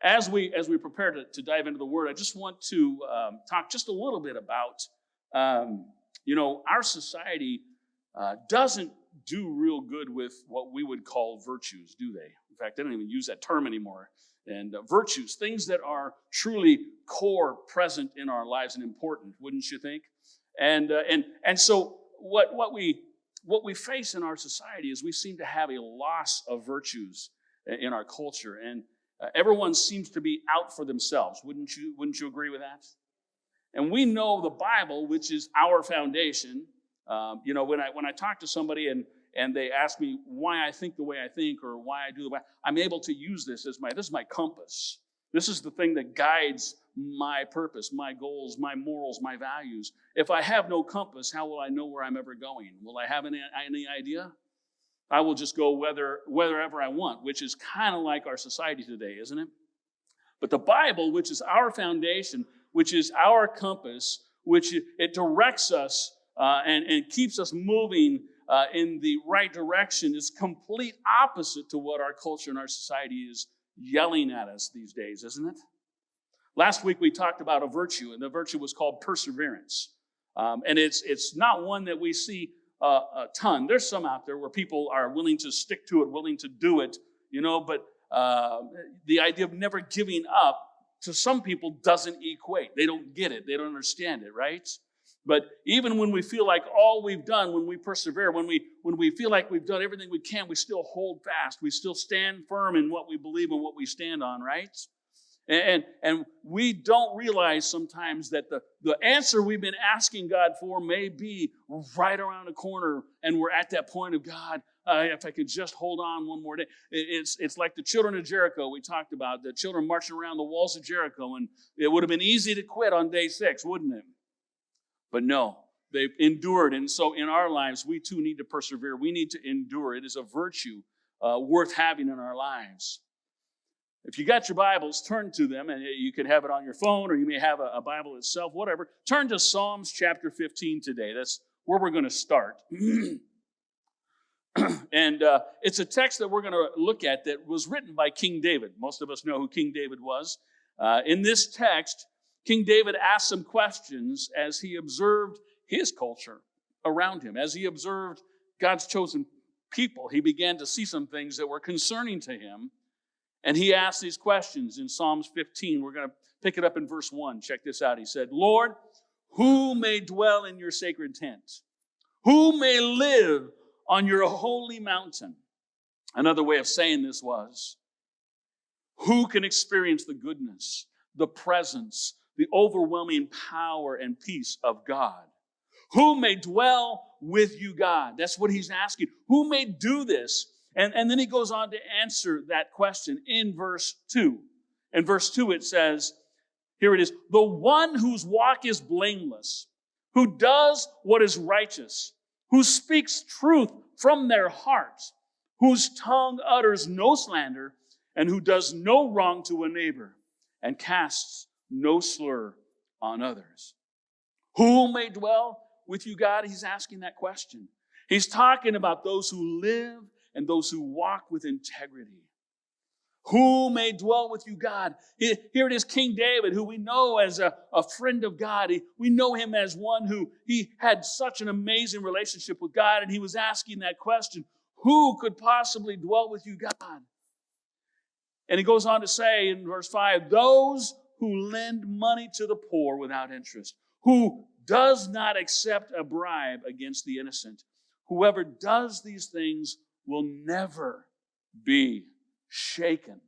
As we prepare to dive into the Word, I just want to talk just a little bit about, our society doesn't do real good with what we would call virtues, do they? In fact, they don't even use that term anymore. And virtues, things that are truly core, present in our lives and important, wouldn't you think? And so what we face in our society is we seem to have a loss of virtues in our culture, and everyone seems to be out for themselves. Wouldn't you agree with that? And we know the Bible, which is our foundation. When I talk to somebody and they ask me why I think the way I think or why I do the way, I'm able to use this as my compass. This is the thing that guides my purpose, my goals, my morals, my values. If I have no compass, how will I know where I'm ever going? Will I have any idea? I will just go wherever I want, which is kind of like our society today, isn't it? But the Bible, which is our foundation, which is our compass, which it directs us and keeps us moving in the right direction, is complete opposite to what our culture and our society is yelling at us these days, isn't it? Last week we talked about a virtue, and the virtue was called perseverance. And it's not one that we see a ton. There's some out there where people are willing to stick to it, willing to do it, but the idea of never giving up to some people doesn't equate. They don't get it. They don't understand it, right? But even when we feel like all we've done, when we persevere, when we feel like we've done everything we can, we still hold fast. We still stand firm in what we believe and what we stand on, right? And we don't realize sometimes that the answer we've been asking God for may be right around the corner, and we're at that point of, God, if I could just hold on one more day. It's like the children of Jericho we talked about, the children marching around the walls of Jericho, and it would have been easy to quit on day 6, wouldn't it? But no, they've endured, and so in our lives, we too need to persevere. We need to endure. It is a virtue worth having in our lives. If you got your Bibles, turn to them, and you can have it on your phone, or you may have a Bible itself, whatever. Turn to Psalms chapter 15 today. That's where we're going to start. And it's a text that we're going to look at that was written by King David. Most of us know who King David was. In this text, King David asked some questions as he observed his culture around him. As he observed God's chosen people, he began to see some things that were concerning to him. And he asked these questions in Psalms 15. We're going to pick it up in verse 1. Check this out. He said, Lord, who may dwell in your sacred tent? Who may live on your holy mountain? Another way of saying this was, who can experience the goodness, the presence, the overwhelming power and peace of God? Who may dwell with you, God? That's what he's asking. Who may do this? And then he goes on to answer that question in verse 2. In verse 2 it says, here it is, the one whose walk is blameless, who does what is righteous, who speaks truth from their hearts, whose tongue utters no slander, and who does no wrong to a neighbor, and casts no slur on others. Who may dwell with you, God? He's asking that question. He's talking about those who live and those who walk with integrity. Who may dwell with you, God? Here it is, King David, who we know as a friend of God. We know him as one who he had such an amazing relationship with God, and he was asking that question, who could possibly dwell with you, God? And he goes on to say in verse 5, those who lend money to the poor without interest, who does not accept a bribe against the innocent. Whoever does these things will never be shaken.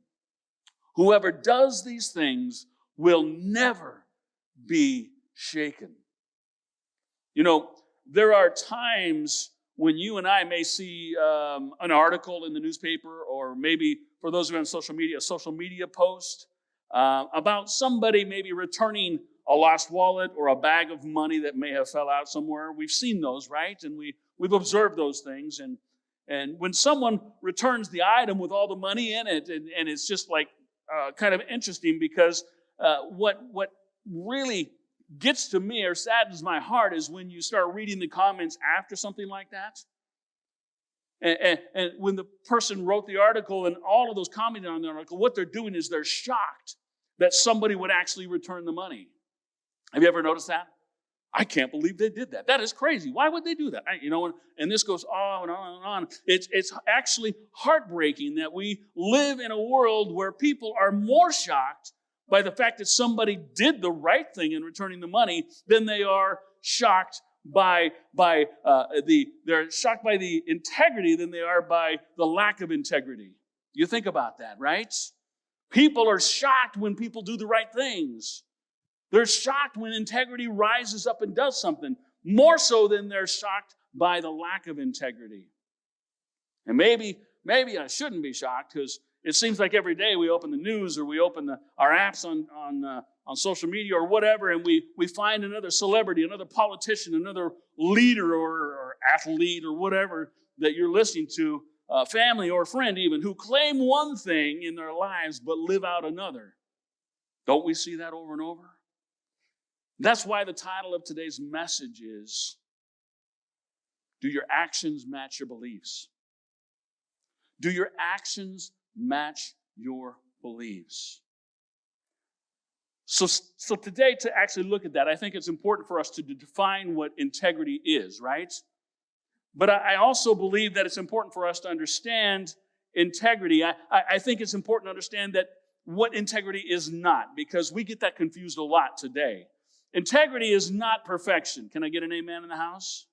Whoever does these things will never be shaken. There are times when you and I may see an article in the newspaper, or maybe for those who are on social media, a social media post about somebody maybe returning a lost wallet or a bag of money that may have fell out somewhere. We've seen those, right? And we've observed those things. And when someone returns the item with all the money in it, and it's just like kind of interesting, because what really gets to me or saddens my heart is when you start reading the comments after something like that. And when the person wrote the article and all of those commenting on the article, what they're doing is they're shocked that somebody would actually return the money. Have you ever noticed that? I can't believe they did that. That is crazy. Why would they do that? And this goes on and on and on. It's actually heartbreaking that we live in a world where people are more shocked by the fact that somebody did the right thing in returning the money than they are shocked they're shocked by the integrity than they are by the lack of integrity. You think about that, right? People are shocked when people do the right things. They're shocked when integrity rises up and does something, more so than they're shocked by the lack of integrity. And maybe I shouldn't be shocked, because it seems like every day we open the news or we open our apps on social media or whatever, and we find another celebrity, another politician, another leader or athlete or whatever that you're listening to, family or friend even, who claim one thing in their lives but live out another. Don't we see that over and over? That's why the title of today's message is, do your actions match your beliefs? Do your actions match your beliefs? So today, to actually look at that, I think it's important for us to define what integrity is, right? But I also believe that it's important for us to understand integrity. I think it's important to understand that what integrity is not, because we get that confused a lot today. Integrity is not perfection. Can I get an amen in the house?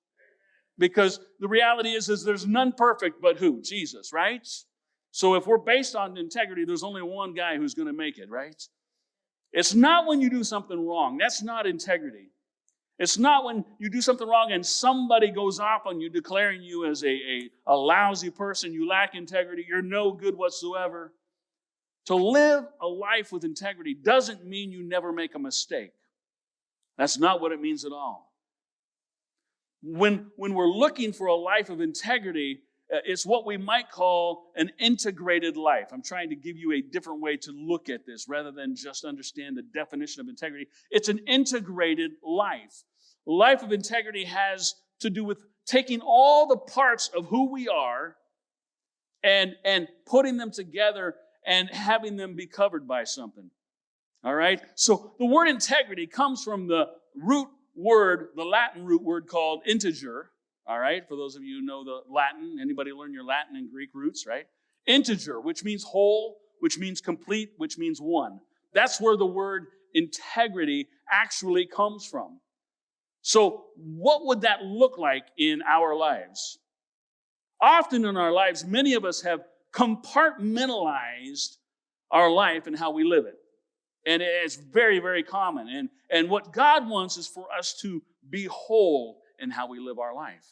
Because the reality is there's none perfect but who? Jesus, right? So if we're based on integrity, there's only one guy who's going to make it, right? It's not when you do something wrong. That's not integrity. It's not when you do something wrong and somebody goes off on you, declaring you as a lousy person, you lack integrity, you're no good whatsoever. To live a life with integrity doesn't mean you never make a mistake. That's not what it means at all. When we're looking for a life of integrity, it's what we might call an integrated life. I'm trying to give you a different way to look at this rather than just understand the definition of integrity. It's an integrated life. A life of integrity has to do with taking all the parts of who we are and putting them together and having them be covered by something. All right? So the word integrity comes from the Latin root word called integer. All right? For those of you who know the Latin, anybody learn your Latin and Greek roots, right? Integer, which means whole, which means complete, which means one. That's where the word integrity actually comes from. So what would that look like in our lives? Often in our lives, many of us have compartmentalized our life and how we live it. And it's very, very common. And what God wants is for us to be whole in how we live our life.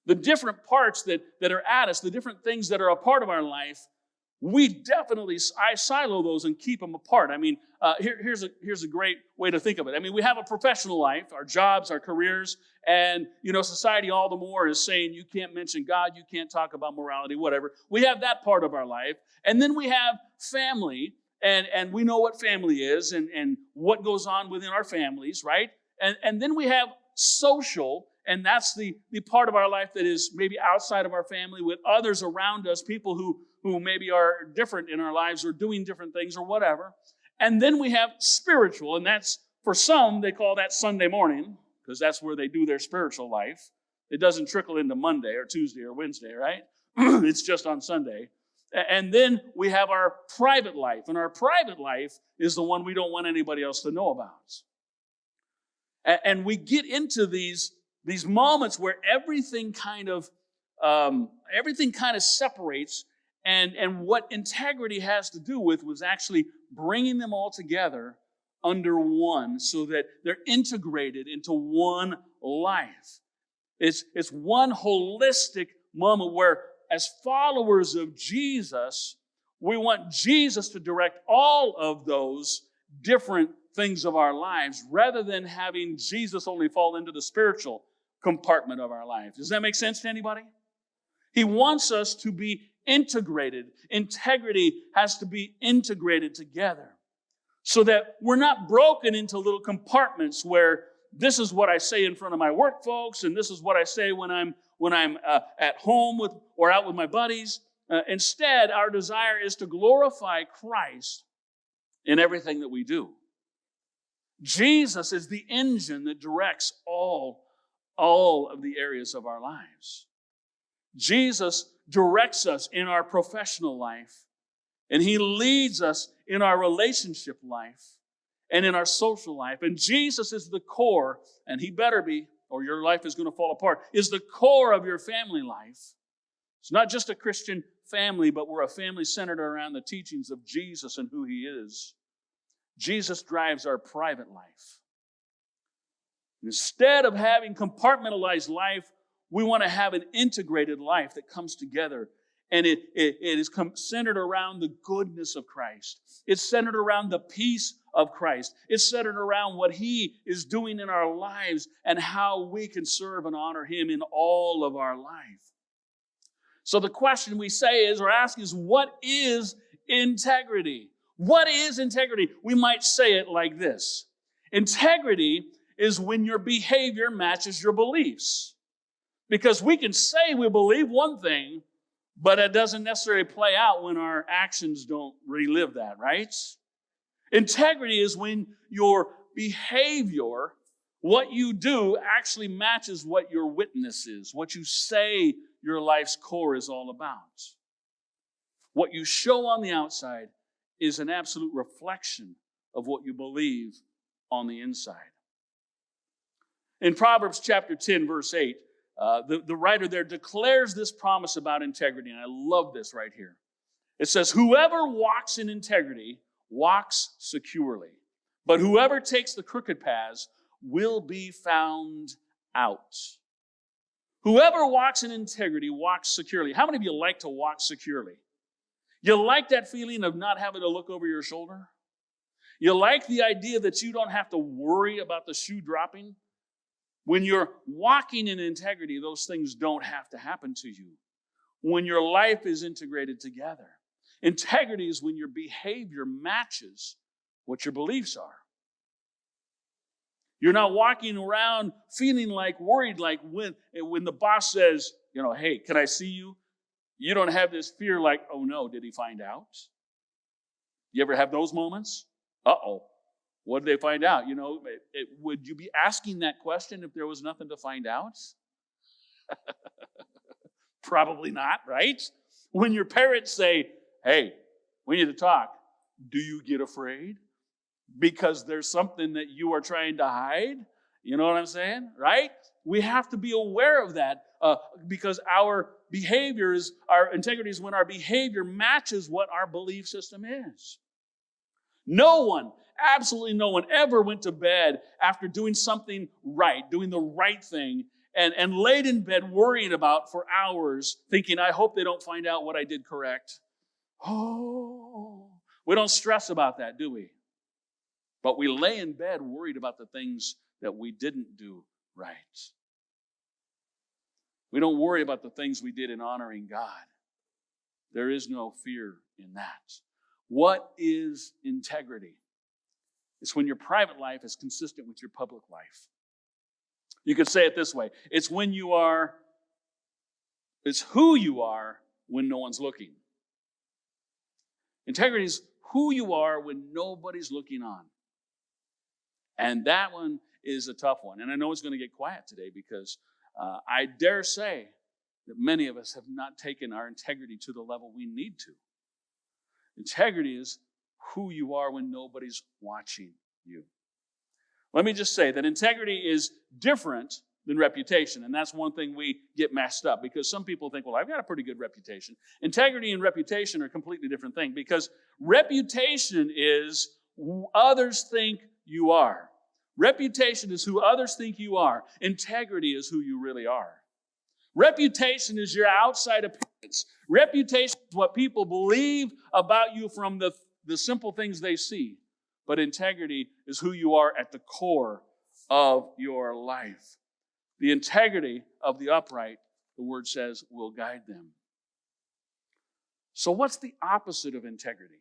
The different parts that are at us, the different things that are a part of our life, I silo those and keep them apart. I mean, here's a great way to think of it. I mean, we have a professional life, our jobs, our careers, and, society all the more is saying you can't mention God, you can't talk about morality, whatever. We have that part of our life. And then we have family, and we know what family is and what goes on within our families, right? And then we have social, and that's the part of our life that is maybe outside of our family with others around us, people who maybe are different in our lives or doing different things or whatever. And then we have spiritual, and that's, for some, they call that Sunday morning, because that's where they do their spiritual life. It doesn't trickle into Monday or Tuesday or Wednesday, right? It's just on Sunday. And then we have our private life, and our private life is the one we don't want anybody else to know about. And we get into these moments where everything kind of separates, and what integrity has to do with was actually bringing them all together under one, so that they're integrated into one life. It's one holistic moment where, as followers of Jesus, we want Jesus to direct all of those different things of our lives, rather than having Jesus only fall into the spiritual compartment of our life. Does that make sense to anybody? He wants us to be integrated. Integrity has to be integrated together, so that we're not broken into little compartments where this is what I say in front of my work folks, and this is what I say when I'm at home with or out with my buddies. Instead, our desire is to glorify Christ in everything that we do. Jesus is the engine that directs all of the areas of our lives. Jesus directs us in our professional life, and he leads us in our relationship life and in our social life. And Jesus is the core, and he better be, or your life is going to fall apart, is the core of your family life. It's not just a Christian family, but we're a family centered around the teachings of Jesus and who he is. Jesus drives our private life. Instead of having compartmentalized life, we want to have an integrated life that comes together. And it is centered around the goodness of Christ. It's centered around the peace of Christ. It's centered around what he is doing in our lives and how we can serve and honor him in all of our life. So the question we say is, or ask is, what is integrity? What is integrity? We might say it like this. Integrity is when your behavior matches your beliefs. Because we can say we believe one thing, but it doesn't necessarily play out when our actions don't relive that, right? Integrity is when your behavior, what you do, actually matches what your witness is, what you say your life's core is all about. What you show on the outside is an absolute reflection of what you believe on the inside. In Proverbs chapter 10, verse 8, the writer there declares this promise about integrity, and I love this right here. It says, whoever walks in integrity walks securely, but whoever takes the crooked paths will be found out. Whoever walks in integrity walks securely. How many of you like to walk securely? You like that feeling of not having to look over your shoulder? You like the idea that you don't have to worry about the shoe dropping? When you're walking in integrity, those things don't have to happen to you. When your life is integrated together. Integrity is when your behavior matches what your beliefs are. You're not walking around feeling like worried, like when the boss says, hey, can I see you? You don't have this fear like, oh no, did he find out? You ever have those moments? Uh-oh, what did they find out? Would you be asking that question if there was nothing to find out? Probably not, right? When your parents say, hey, we need to talk, do you get afraid? Because there's something that you are trying to hide? You know what I'm saying? Right? We have to be aware of that because our integrity is when our behavior matches what our belief system is. No one, absolutely no one, ever went to bed after doing something right, doing the right thing, and laid in bed worrying about for hours, thinking, I hope they don't find out what I did correct. Oh, we don't stress about that, do we? But we lay in bed worried about the things that we didn't do right. We don't worry about the things we did in honoring God. There is no fear in that. What is integrity? It's when your private life is consistent with your public life. You could say it this way. It's who you are when no one's looking. Integrity is who you are when nobody's looking on. And that one is a tough one. And I know it's going to get quiet today because I dare say that many of us have not taken our integrity to the level we need to. Integrity is who you are when nobody's watching you. Let me just say that integrity is different than reputation. And that's one thing we get messed up because some people think, well, I've got a pretty good reputation. Integrity and reputation are a completely different thing because reputation is who others think you are. Reputation is who others think you are. Integrity is who you really are. Reputation is your outside appearance. Reputation is what people believe about you from the simple things they see. But integrity is who you are at the core of your life. The integrity of the upright, the word says, will guide them. So what's the opposite of integrity?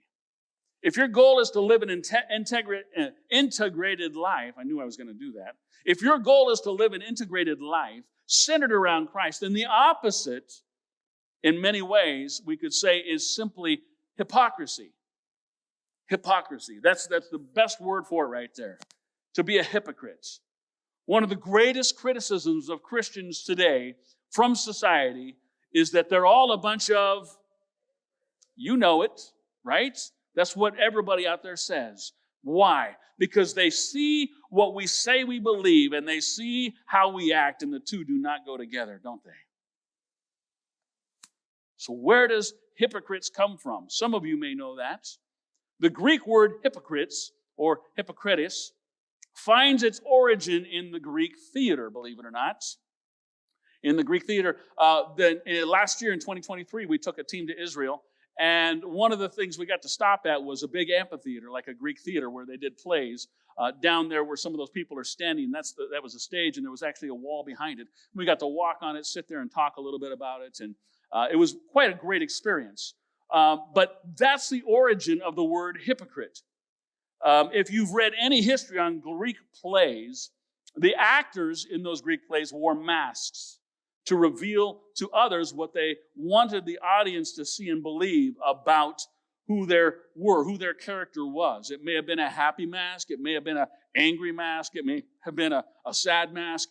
If your goal is to live an integrated life, I knew I was going to do that. If your goal is to live an integrated life centered around Christ, then the opposite, in many ways, we could say, is simply hypocrisy. Hypocrisy. That's the best word for it right there. To be a hypocrite. One of the greatest criticisms of Christians today from society is that they're all a bunch of, you know it, right? That's what everybody out there says. Why? Because they see what we say we believe and they see how we act, and the two do not go together, don't they? So where does hypocrites come from? Some of you may know that. The Greek word hypocrites, or hypocrites, finds its origin in the Greek theater, believe it or not. In the Greek theater, last year in 2023, we took a team to Israel, and one of the things we got to stop at was a big amphitheater, like a Greek theater, where they did plays. Down there where some of those people are standing, that was a stage, and there was actually a wall behind it. We got to walk on it, sit there and talk a little bit about it, and it was quite a great experience. But that's the origin of the word hypocrite. If you've read any history on Greek plays, the actors in those Greek plays wore masks to reveal to others what they wanted the audience to see and believe about who they were, who their character was. It may have been a happy mask. It may have been an angry mask. It may have been a sad mask.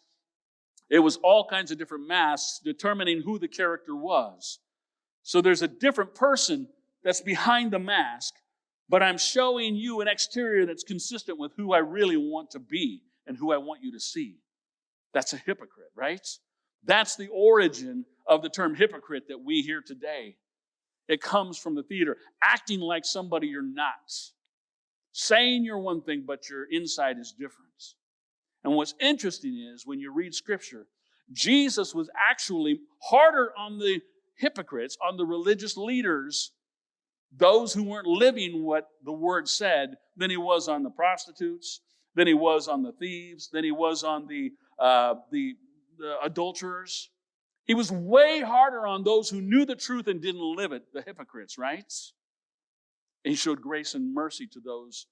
It was all kinds of different masks determining who the character was. So there's a different person that's behind the mask, but I'm showing you an exterior that's consistent with who I really want to be and who I want you to see. That's a hypocrite, right? That's the origin of the term hypocrite that we hear today. It comes from the theater, acting like somebody you're not. Saying you're one thing, but your inside is different. And what's interesting is when you read Scripture, Jesus was actually harder on the hypocrites, on the religious leaders, those who weren't living what the Word said, than he was on the prostitutes, than he was on the thieves, than he was on the adulterers. He was way harder on those who knew the truth and didn't live it, the hypocrites, right? And he showed grace and mercy to those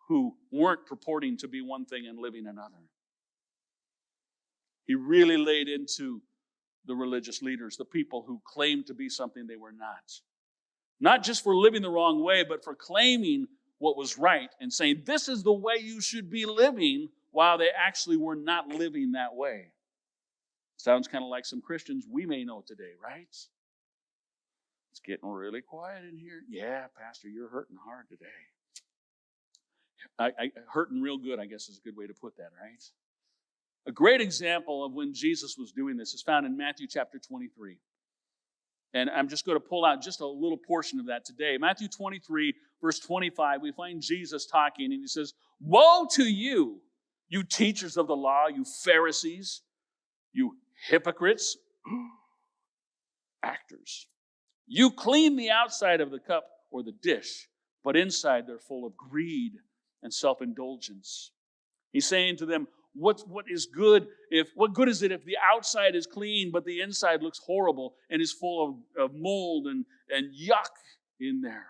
who weren't purporting to be one thing and living another. He really laid into the religious leaders, the people who claimed to be something they were not. Not just for living the wrong way, but for claiming what was right and saying, this is the way you should be living, while they actually were not living that way. Sounds kind of like some Christians we may know today, right? It's getting really quiet in here. Yeah, Pastor, you're hurting hard today. Hurting real good, I guess is a good way to put that, right? A great example of when Jesus was doing this is found in Matthew chapter 23. And I'm just going to pull out just a little portion of that today. Matthew 23, verse 25, we find Jesus talking, and he says, "Woe to you, you teachers of the law, you Pharisees, you hypocrites, actors. You clean the outside of the cup or the dish, but inside they're full of greed and self-indulgence." He's saying to them, what good is it if the outside is clean, but the inside looks horrible and is full of mold and yuck in there?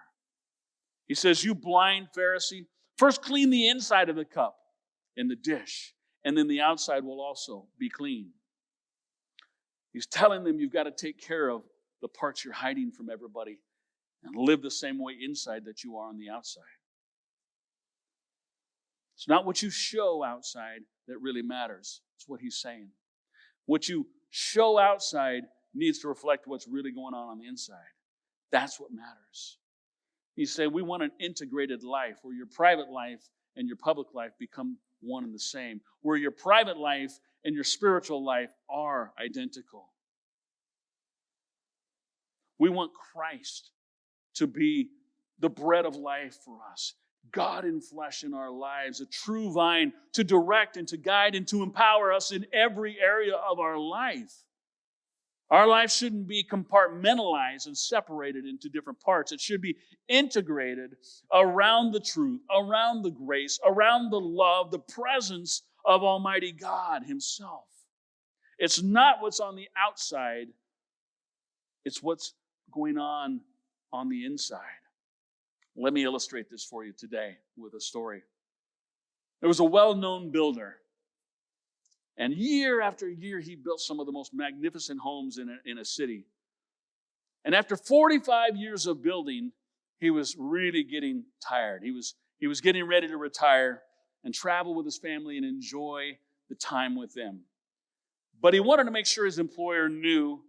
He says, "You blind Pharisee, first clean the inside of the cup and the dish, and then the outside will also be clean." He's telling them you've got to take care of the parts you're hiding from everybody and live the same way inside that you are on the outside. It's not what you show outside that really matters. It's what he's saying. What you show outside needs to reflect what's really going on the inside. That's what matters. He's saying we want an integrated life where your private life and your public life become one and the same, where your private life and your spiritual life are identical. We want Christ to be the bread of life for us, God in flesh in our lives, a true vine to direct and to guide and to empower us in every area of our life. Our life shouldn't be compartmentalized and separated into different parts. It should be integrated around the truth, around the grace, around the love, the presence of Almighty God Himself. It's not what's on the outside, it's what's going on the inside. Let me illustrate this for you today with a story. There was a well-known builder, and year after year, he built some of the most magnificent homes in a city. And after 45 years of building, he was really getting tired. He was getting ready to retire and travel with his family and enjoy the time with them. But he wanted to make sure his employer knew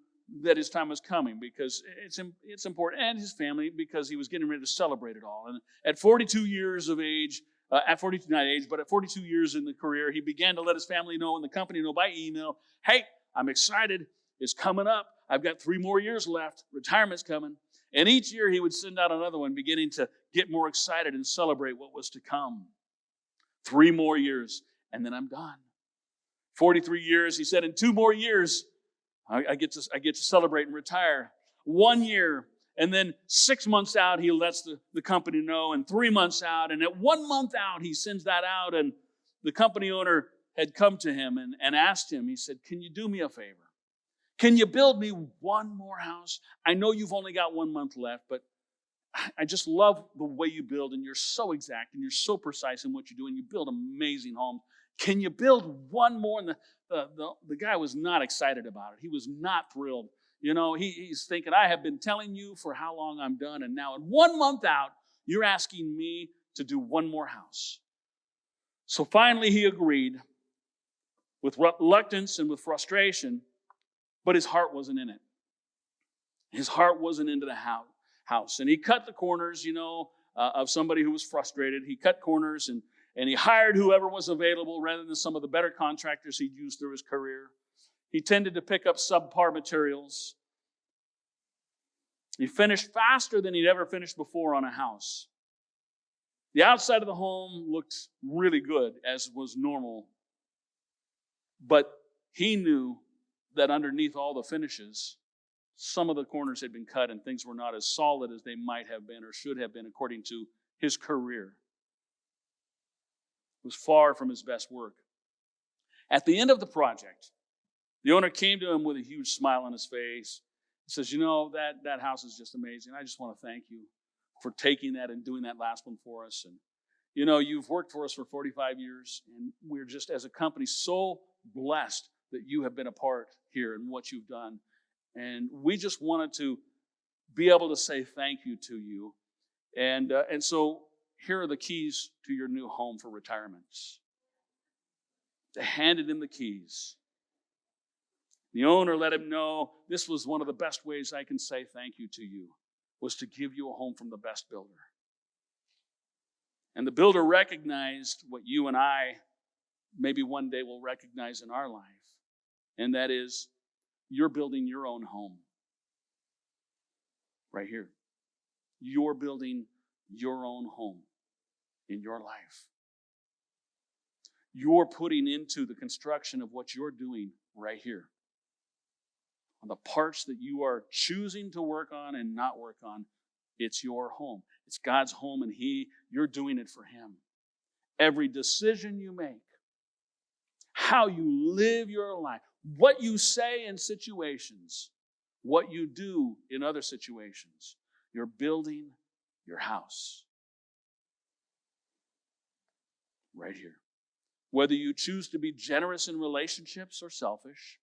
that his time was coming, because it's important, and his family, because he was getting ready to celebrate it all. And at 42 years of age, at 42, not age, but at 42 years in the career, he began to let his family know and the company know by email, hey, I'm excited. It's coming up. I've got 3 more years left. Retirement's coming. And each year he would send out another one, beginning to get more excited and celebrate what was to come. 3 more years, and then I'm done. 43 years, he said, in 2 more years, I get to celebrate and retire. 1 year, and then 6 months out, he lets the company know, and 3 months out, and at 1 month out, he sends that out, and the company owner had come to him and asked him, he said, can you do me a favor? Can you build me 1 more house? I know you've only got 1 month left, but I just love the way you build, and you're so exact, and you're so precise in what you do, and you build amazing homes. Can you build 1 more? And the guy was not excited about it. He was not thrilled. You know, he's thinking, I have been telling you for how long I'm done, and now in 1 month out, you're asking me to do 1 more house. So finally he agreed with reluctance and with frustration, but his heart wasn't in it. His heart wasn't into the house. And he cut the corners, of somebody who was frustrated. He cut corners and he hired whoever was available rather than some of the better contractors he'd used through his career. He tended to pick up subpar materials. He finished faster than he'd ever finished before on a house. The outside of the home looked really good, as was normal. But he knew that underneath all the finishes, some of the corners had been cut and things were not as solid as they might have been or should have been according to his career. It was far from his best work. At the end of the project, the owner came to him with a huge smile on his face. He says, that house is just amazing. I just want to thank you for taking that and doing that last one for us. And, you've worked for us for 45 years, and we're just, as a company, so blessed that you have been a part here and what you've done. And we just wanted to be able to say thank you to you. And so here are the keys to your new home for retirements. They handed him the keys. The owner let him know, this was one of the best ways I can say thank you to you, was to give you a home from the best builder. And the builder recognized what you and I maybe one day will recognize in our life, and that is, you're building your own home. Right here. You're building your own home in your life. You're putting into the construction of what you're doing right here. On the parts that you are choosing to work on and not work on, it's your home. It's God's home, and you're doing it for Him. Every decision you make, how you live your life, what you say in situations, what you do in other situations, you're building your house. Right here. Whether you choose to be generous in relationships or selfish,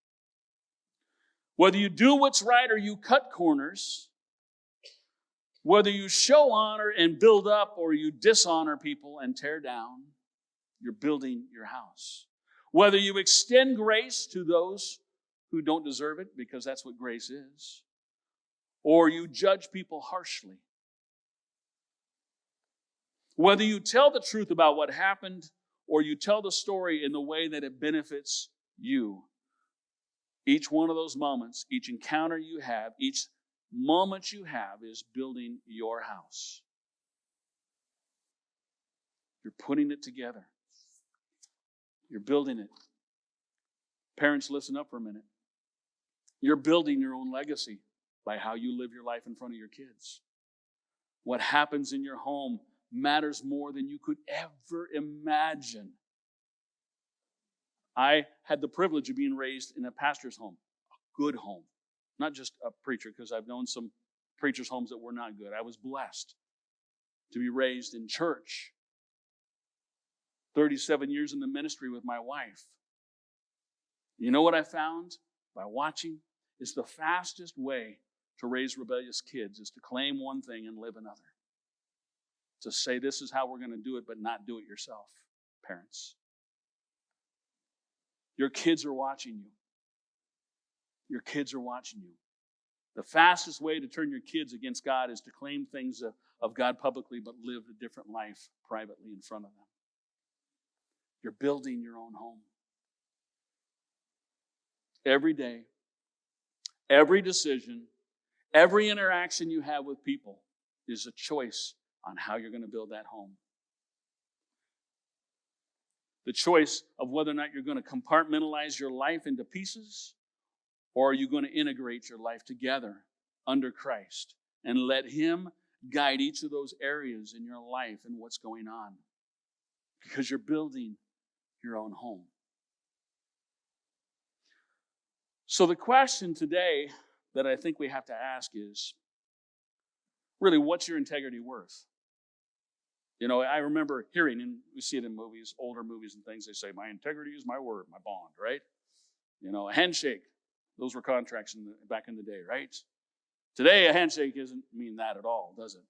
whether you do what's right or you cut corners, whether you show honor and build up or you dishonor people and tear down, you're building your house. Whether you extend grace to those who don't deserve it, because that's what grace is, or you judge people harshly. Whether you tell the truth about what happened or you tell the story in the way that it benefits you, each one of those moments, each encounter you have, each moment you have is building your house. You're putting it together. You're building it. Parents, listen up for a minute. You're building your own legacy by how you live your life in front of your kids. What happens in your home matters more than you could ever imagine. I had the privilege of being raised in a pastor's home, a good home, not just a preacher, because I've known some preachers' homes that were not good. I was blessed. to be raised in church. 37 years in the ministry with my wife. You know what I found by watching? Is the fastest way to raise rebellious kids is to claim one thing and live another. To say this is how we're going to do it, but not do it yourself, parents. Your kids are watching you. Your kids are watching you. The fastest way to turn your kids against God is to claim things of God publicly, but live a different life privately in front of them. You're building your own home. Every day, every decision, every interaction you have with people is a choice on how you're going to build that home. The choice of whether or not you're going to compartmentalize your life into pieces, or are you going to integrate your life together under Christ and let Him guide each of those areas in your life and what's going on? Because you're building your own home. So the question today that I think we have to ask is, really, what's your integrity worth? You know, I remember hearing, and we see it in movies, older movies and things, they say, my integrity is my word, my bond, right? You know, a handshake, those were contracts back in the day, right? Today, a handshake doesn't mean that at all, does it?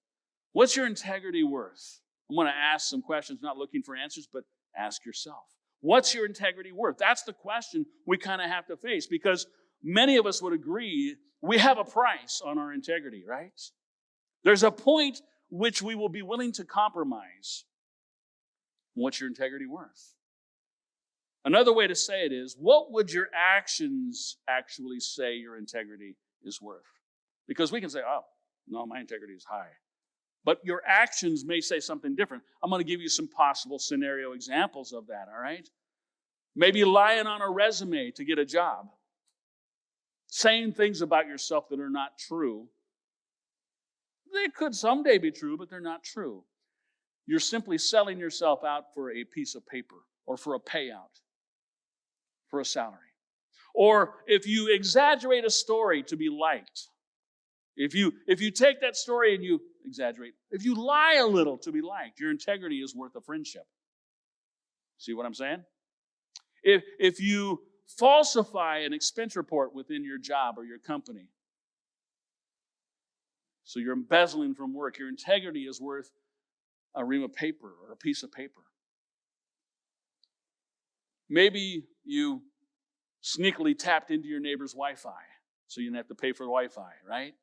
What's your integrity worth? I'm going to ask some questions, not looking for answers, but ask yourself. What's your integrity worth? That's the question we kind of have to face, because many of us would agree we have a price on our integrity, right? There's a point which we will be willing to compromise. What's your integrity worth? Another way to say it is, what would your actions actually say your integrity is worth? Because we can say, oh, no, my integrity is high. But your actions may say something different. I'm going to give you some possible scenario examples of that, all right? Maybe lying on a resume to get a job. Saying things about yourself that are not true. They could someday be true, but they're not true. You're simply selling yourself out for a piece of paper or for a payout, for a salary. Or if you exaggerate a story to be liked, if you take that story and you exaggerate, if you lie a little to be liked, your integrity is worth a friendship. See what I'm saying? If you falsify an expense report within your job or your company, so you're embezzling from work, your integrity is worth a ream of paper or a piece of paper. Maybe you sneakily tapped into your neighbor's Wi-Fi, so you didn't have to pay for the Wi-Fi, right?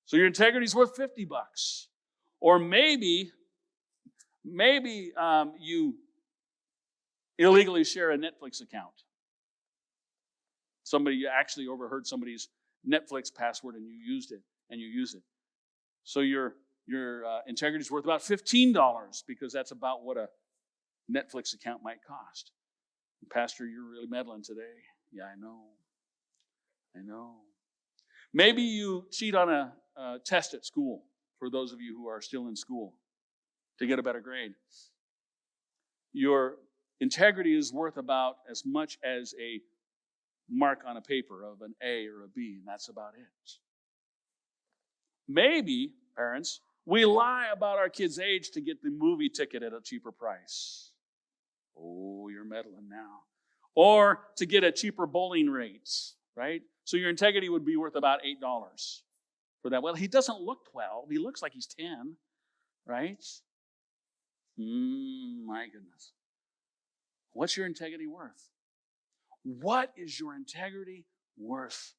So your integrity is worth $50. Or maybe you illegally share a Netflix account. Somebody actually overheard somebody's Netflix password and you used it, and you use it. So your integrity is worth about $15 because that's about what a Netflix account might cost. Pastor, you're really meddling today. Yeah, I know. Maybe you cheat on a test at school, for those of you who are still in school, to get a better grade. Your integrity is worth about as much as a mark on a paper of an A or a B, and that's about it. Maybe, parents, we lie about our kids' age to get the movie ticket at a cheaper price. Oh, you're meddling now. Or to get a cheaper bowling rate, right? So your integrity would be worth about $8 for that. Well, he doesn't look 12. He looks like he's 10, right? My goodness. What's your integrity worth? What is your integrity worth?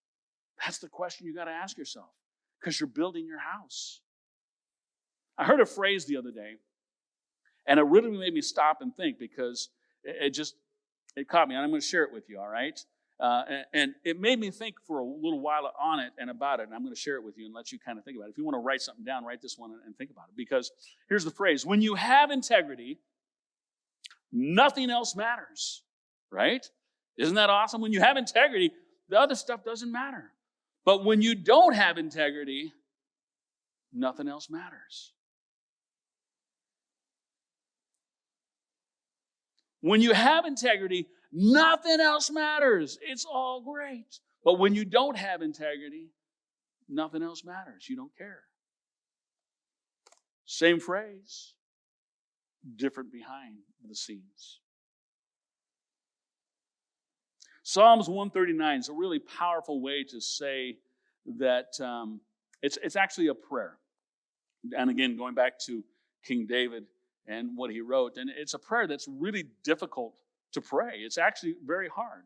That's the question you got to ask yourself, because you're building your house. I heard a phrase the other day, and it really made me stop and think, because it caught me, and I'm going to share it with you, all right? And it made me think for a little while on it and about it, and I'm going to share it with you and let you kind of think about it. If you want to write something down, write this one and think about it, because here's the phrase: when you have integrity, nothing else matters, right? Isn't that awesome? When you have integrity, the other stuff doesn't matter. But when you don't have integrity, nothing else matters. When you have integrity, nothing else matters. It's all great. But when you don't have integrity, nothing else matters. You don't care. Same phrase, different behind the scenes. Psalms 139 is a really powerful way to say that it's actually a prayer. And again, going back to King David and what he wrote, and it's a prayer that's really difficult to pray. It's actually very hard.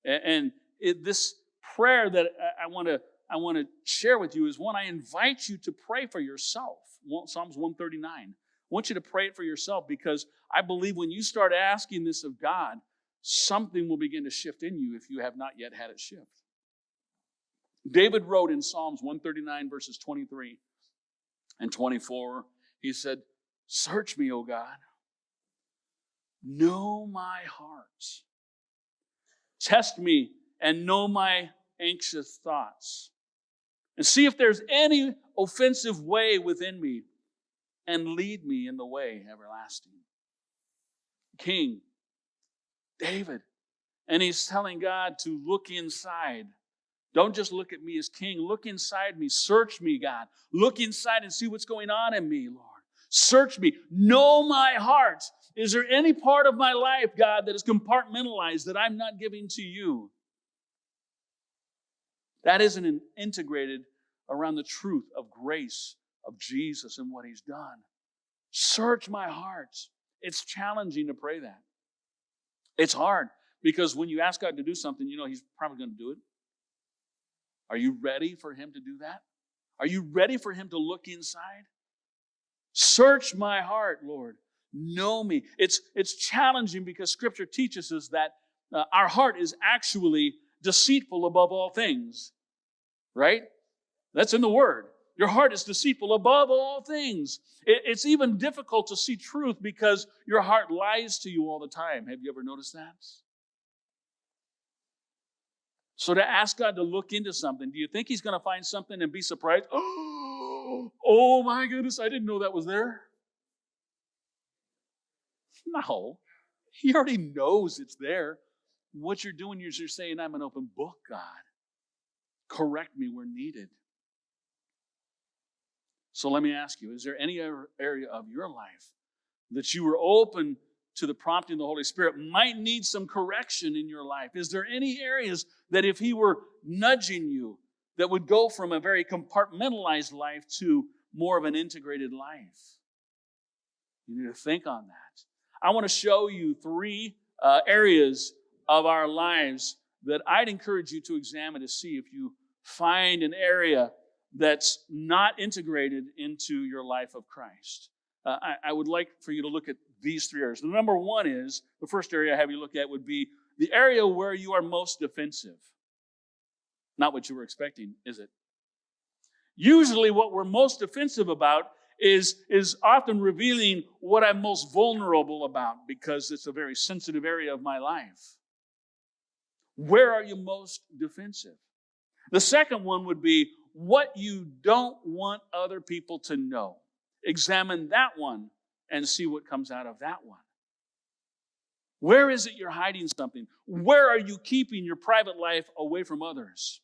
And this prayer that I want to share with you is one I invite you to pray for yourself. Psalms 139. I want you to pray it for yourself, because I believe when you start asking this of God, something will begin to shift in you if you have not yet had it shift. David wrote in Psalms 139, verses 23 and 24, he said, "Search me, O God. Know my heart. Test me and know my anxious thoughts. And see if there's any offensive way within me, and lead me in the way everlasting." King David. And he's telling God to look inside. Don't just look at me as king. Look inside me. Search me, God. Look inside and see what's going on in me, Lord. Search me. Know my heart. Is there any part of my life, God, that is compartmentalized that I'm not giving to you? That isn't integrated around the truth of grace of Jesus and what he's done. Search my heart. It's challenging to pray that. It's hard, because when you ask God to do something, you know he's probably going to do it. Are you ready for him to do that? Are you ready for him to look inside? Search my heart, Lord. Know me. It's challenging because Scripture teaches us that our heart is actually deceitful above all things. Right? That's in the Word. Your heart is deceitful above all things. It's even difficult to see truth because your heart lies to you all the time. Have you ever noticed that? So to ask God to look into something, do you think he's going to find something and be surprised? Oh my goodness, I didn't know that was there. No, he already knows it's there. What you're doing is you're saying, I'm an open book, God. Correct me where needed. So let me ask you, is there any area of your life that you were open to the prompting of the Holy Spirit might need some correction in your life? Is there any areas that if he were nudging you that would go from a very compartmentalized life to more of an integrated life? You need to think on that. I want to show you 3 areas of our lives that I'd encourage you to examine to see if you find an area that's not integrated into your life of Christ. I would like for you to look at these 3 areas. The number one is, the first area I have you look at would be the area where you are most defensive. Not what you were expecting, is it? Usually what we're most defensive about is often revealing what I'm most vulnerable about, because it's a very sensitive area of my life. Where are you most defensive? The second one would be what you don't want other people to know. Examine that one and see what comes out of that one. Where is it you're hiding something? Where are you keeping your private life away from others?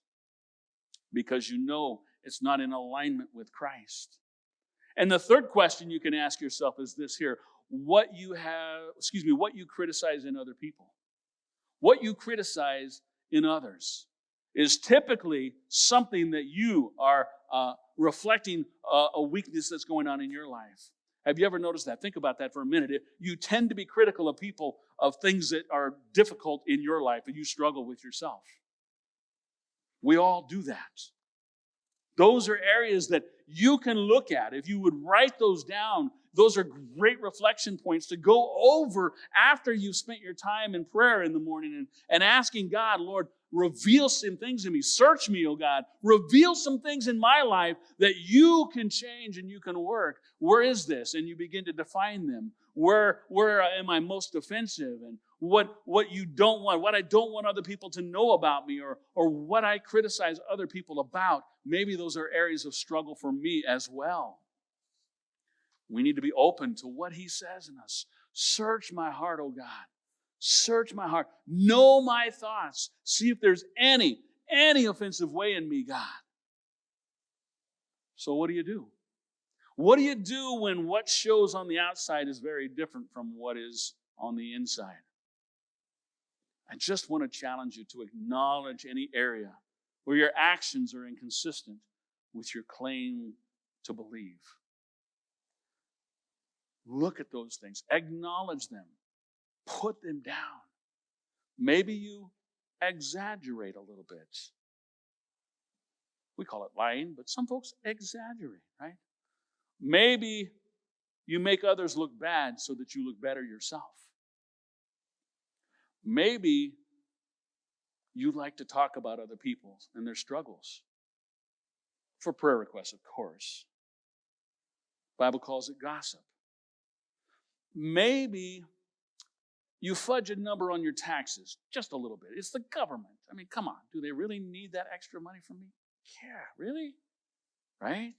Because you know it's not in alignment with Christ. And the third question you can ask yourself is this here: what you criticize in other people. What you criticize in others is typically something that you are reflecting a weakness that's going on in your life. Have you ever noticed that? Think about that for a minute. You tend to be critical of people, of things that are difficult in your life and you struggle with yourself. We all do that. Those are areas that you can look at. If you would write those down, those are great reflection points to go over after you've spent your time in prayer in the morning and asking God, Lord, reveal some things in me. Search me, oh God. Reveal some things in my life that you can change and you can work. Where is this? And you begin to define them. Where am I most offensive? And what you don't want, what I don't want other people to know about me, or what I criticize other people about. Maybe those are areas of struggle for me as well. We need to be open to what he says in us. Search my heart, oh God. Search my heart. Know my thoughts. See if there's any offensive way in me, God. So what do? What do you do when what shows on the outside is very different from what is on the inside? I just want to challenge you to acknowledge any area where your actions are inconsistent with your claim to believe. Look at those things. Acknowledge them. Put them down. Maybe you exaggerate a little bit. We call it lying, but some folks exaggerate, right? Maybe you make others look bad so that you look better yourself. Maybe you like to talk about other people and their struggles. For prayer requests, of course. The Bible calls it gossip. Maybe you fudge a number on your taxes just a little bit. It's the government. I mean, come on. Do they really need that extra money from me? Yeah, really? Right?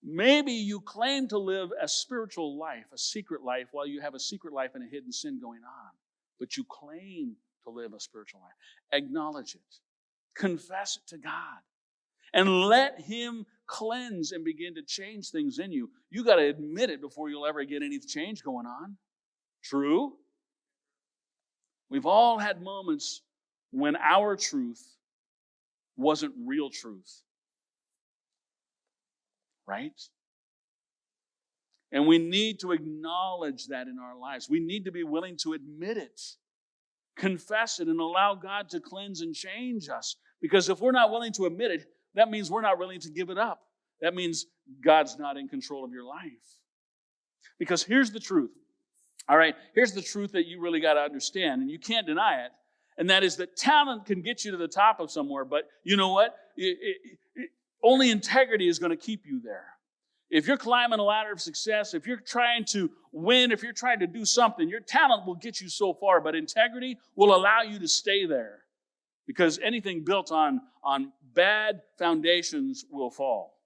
Maybe you claim to live a spiritual life, a secret life, while you have a secret life and a hidden sin going on. But you claim to live a spiritual life. Acknowledge it. Confess it to God. And let Him cleanse and begin to change things in you. You got to admit it before you'll ever get any change going on. True? We've all had moments when our truth wasn't real truth. Right? And we need to acknowledge that in our lives. We need to be willing to admit it, confess it, and allow God to cleanse and change us. Because if we're not willing to admit it, that means we're not willing to give it up. That means God's not in control of your life. Because here's the truth. All right, here's the truth that you really got to understand, and you can't deny it. And that is that talent can get you to the top of somewhere, but you know what? Only integrity is going to keep you there. If you're climbing a ladder of success, if you're trying to win, if you're trying to do something, your talent will get you so far, but integrity will allow you to stay there. Because anything built on bad foundations will fall.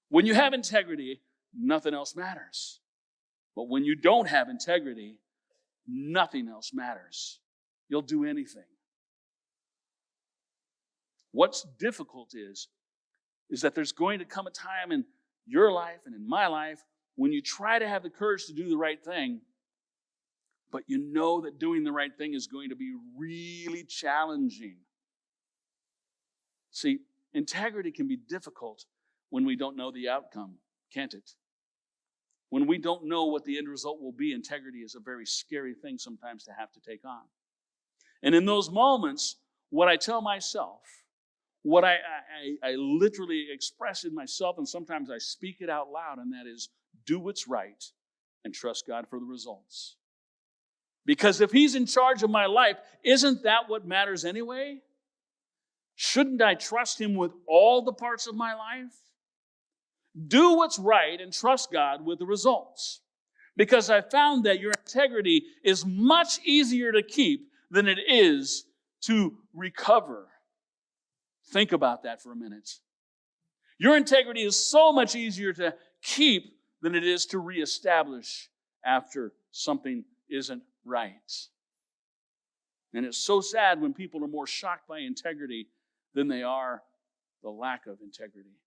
When you have integrity, nothing else matters. But when you don't have integrity, nothing else matters. You'll do anything. What's difficult is that there's going to come a time in your life and in my life when you try to have the courage to do the right thing, but you know that doing the right thing is going to be really challenging. See, integrity can be difficult when we don't know the outcome, can't it? When we don't know what the end result will be, integrity is a very scary thing sometimes to have to take on. And in those moments, what I tell myself, what I literally express in myself, and sometimes I speak it out loud, and that is, do what's right and trust God for the results. Because if He's in charge of my life, isn't that what matters anyway? Shouldn't I trust Him with all the parts of my life? Do what's right and trust God with the results. Because I found that your integrity is much easier to keep than it is to recover. Think about that for a minute. Your integrity is so much easier to keep than it is to reestablish after something isn't right. And it's so sad when people are more shocked by integrity than they are the lack of integrity.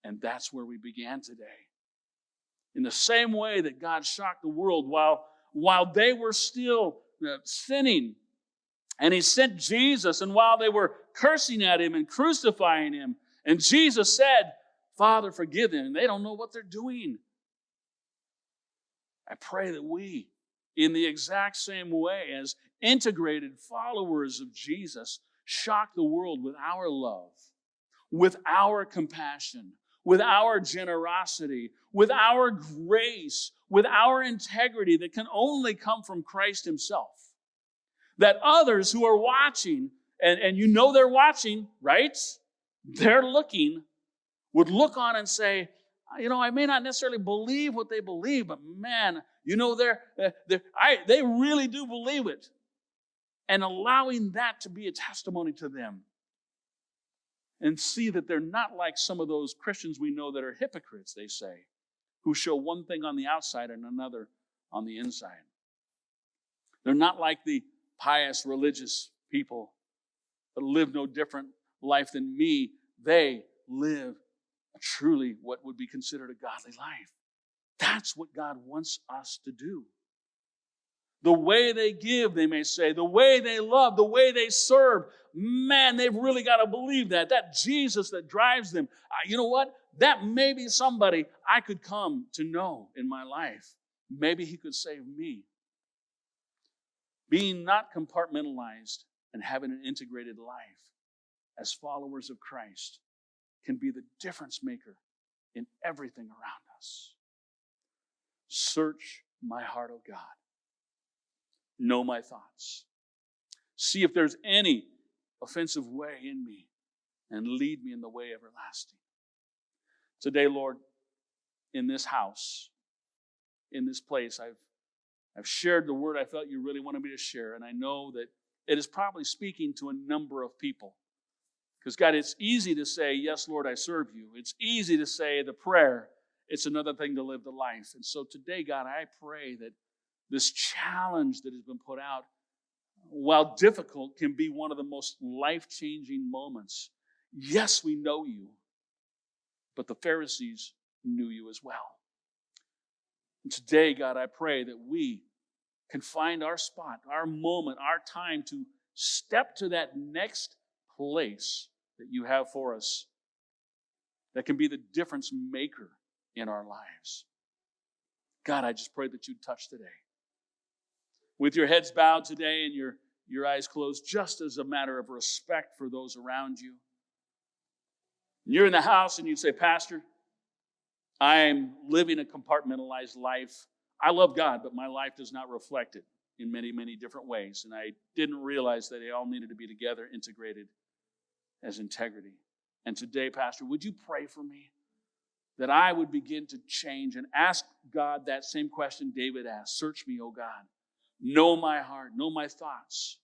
And that's where we began today. In the same way that God shocked the world while they were still sinning, and He sent Jesus, and while they were cursing at Him and crucifying Him, and Jesus said, Father, forgive them. And they don't know what they're doing. I pray that we, in the exact same way as integrated followers of Jesus, shock the world with our love, with our compassion, with our generosity, with our grace, with our integrity that can only come from Christ Himself. That others who are watching, and you know they're watching, right? They're looking, would look on and say, you know, I may not necessarily believe what they believe, but man, you know, they really do believe it. And allowing that to be a testimony to them. And see that they're not like some of those Christians we know that are hypocrites, they say, who show one thing on the outside and another on the inside. They're not like the pious religious people that live no different life than me. They live truly what would be considered a godly life. That's what God wants us to do. The way they give, they may say, the way they love, the way they serve, man, they've really got to believe that. That Jesus that drives them, you know what? That may be somebody I could come to know in my life. Maybe he could save me. Being not compartmentalized and having an integrated life as followers of Christ can be the difference maker in everything around us. Search my heart, O God. Know my thoughts. See if there's any offensive way in me and lead me in the way everlasting. Today, Lord, in this house, in this place, I've shared the word I felt you really wanted me to share, and I know that it is probably speaking to a number of people. Because, God, it's easy to say, yes, Lord, I serve you. It's easy to say the prayer. It's another thing to live the life. And so today, God, I pray that this challenge that has been put out, while difficult, can be one of the most life-changing moments. Yes, we know you, but the Pharisees knew you as well. And today, God, I pray that we can find our spot, our moment, our time to step to that next place that you have for us that can be the difference maker in our lives. God, I just pray that you'd touch today. With your heads bowed today and your eyes closed, just as a matter of respect for those around you. You're in the house and you say, Pastor, I'm living a compartmentalized life. I love God, but my life does not reflect it in many, many different ways. And I didn't realize that they all needed to be together, integrated as integrity. And today, Pastor, would you pray for me that I would begin to change and ask God that same question David asked. Search me, O God. Know my heart, know my thoughts.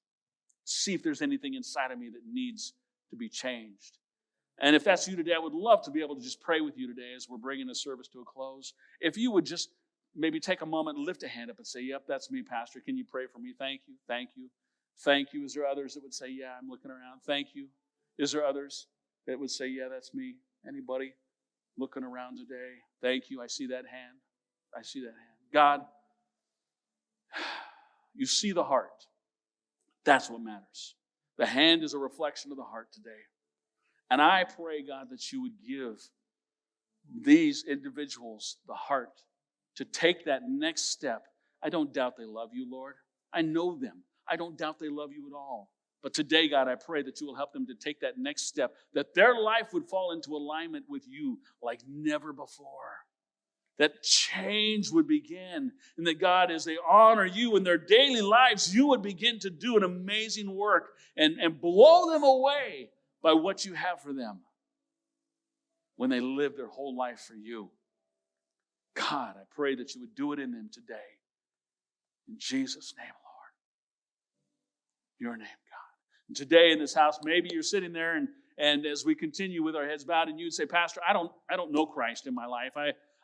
See if there's anything inside of me that needs to be changed. And if that's you today, I would love to be able to just pray with you today as we're bringing the service to a close. If you would just maybe take a moment and lift a hand up and say, yep, that's me, Pastor. Can you pray for me? Thank you, thank you, thank you. Is there others that would say, yeah, I'm looking around? Thank you. Is there others that would say, yeah, that's me? Anybody looking around today? Thank you. I see that hand. I see that hand. God, you see the heart. That's what matters. The hand is a reflection of the heart today. And I pray, God, that you would give these individuals the heart to take that next step. I don't doubt they love you, Lord. I know them. I don't doubt they love you at all. But today, God, I pray that you will help them to take that next step, that their life would fall into alignment with you like never before. That change would begin, and that, God, as they honor you in their daily lives, you would begin to do an amazing work and blow them away by what you have for them when they live their whole life for you. God, I pray that you would do it in them today. In Jesus' name, Lord. Your name, God. And today in this house, maybe you're sitting there and as we continue with our heads bowed, and you'd say, Pastor, I don't know Christ in my life.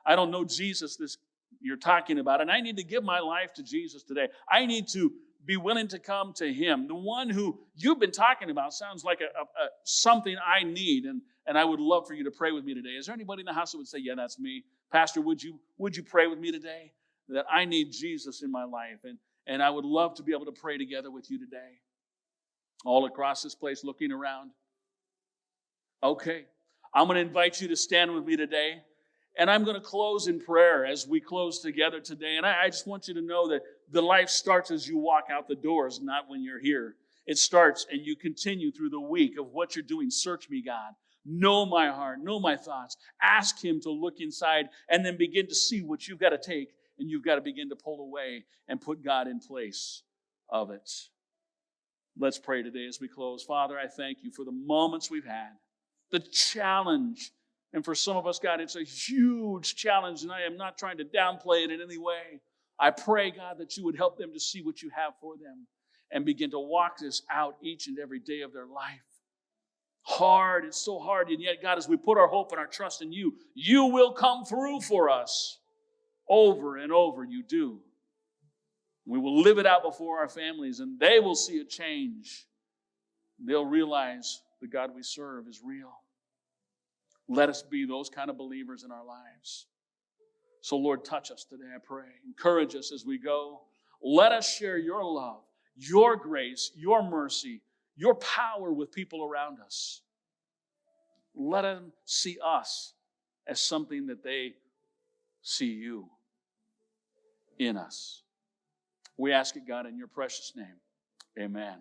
I don't know Jesus this you're talking about, and I need to give my life to Jesus today. I need to be willing to come to him. The one who you've been talking about sounds like something I need, and I would love for you to pray with me today. Is there anybody in the house that would say, yeah, that's me? Pastor, would you pray with me today? That I need Jesus in my life, and I would love to be able to pray together with you today. All across this place, looking around. Okay, I'm going to invite you to stand with me today. And I'm going to close in prayer as we close together today. And I just want you to know that the life starts as you walk out the doors, not when you're here. It starts and you continue through the week of what you're doing. Search me, God. Know my heart. Know my thoughts. Ask him to look inside and then begin to see what you've got to take. And you've got to begin to pull away and put God in place of it. Let's pray today as we close. Father, I thank you for the moments we've had. The challenge. And for some of us, God, it's a huge challenge, and I am not trying to downplay it in any way. I pray, God, that you would help them to see what you have for them and begin to walk this out each and every day of their life. Hard, it's so hard, and yet, God, as we put our hope and our trust in you, you will come through for us. Over and over, you do. We will live it out before our families, and they will see a change. They'll realize the God we serve is real. Let us be those kind of believers in our lives. So, Lord, touch us today, I pray. Encourage us as we go. Let us share your love, your grace, your mercy, your power with people around us. Let them see us as something that they see you in us. We ask it, God, in your precious name. Amen.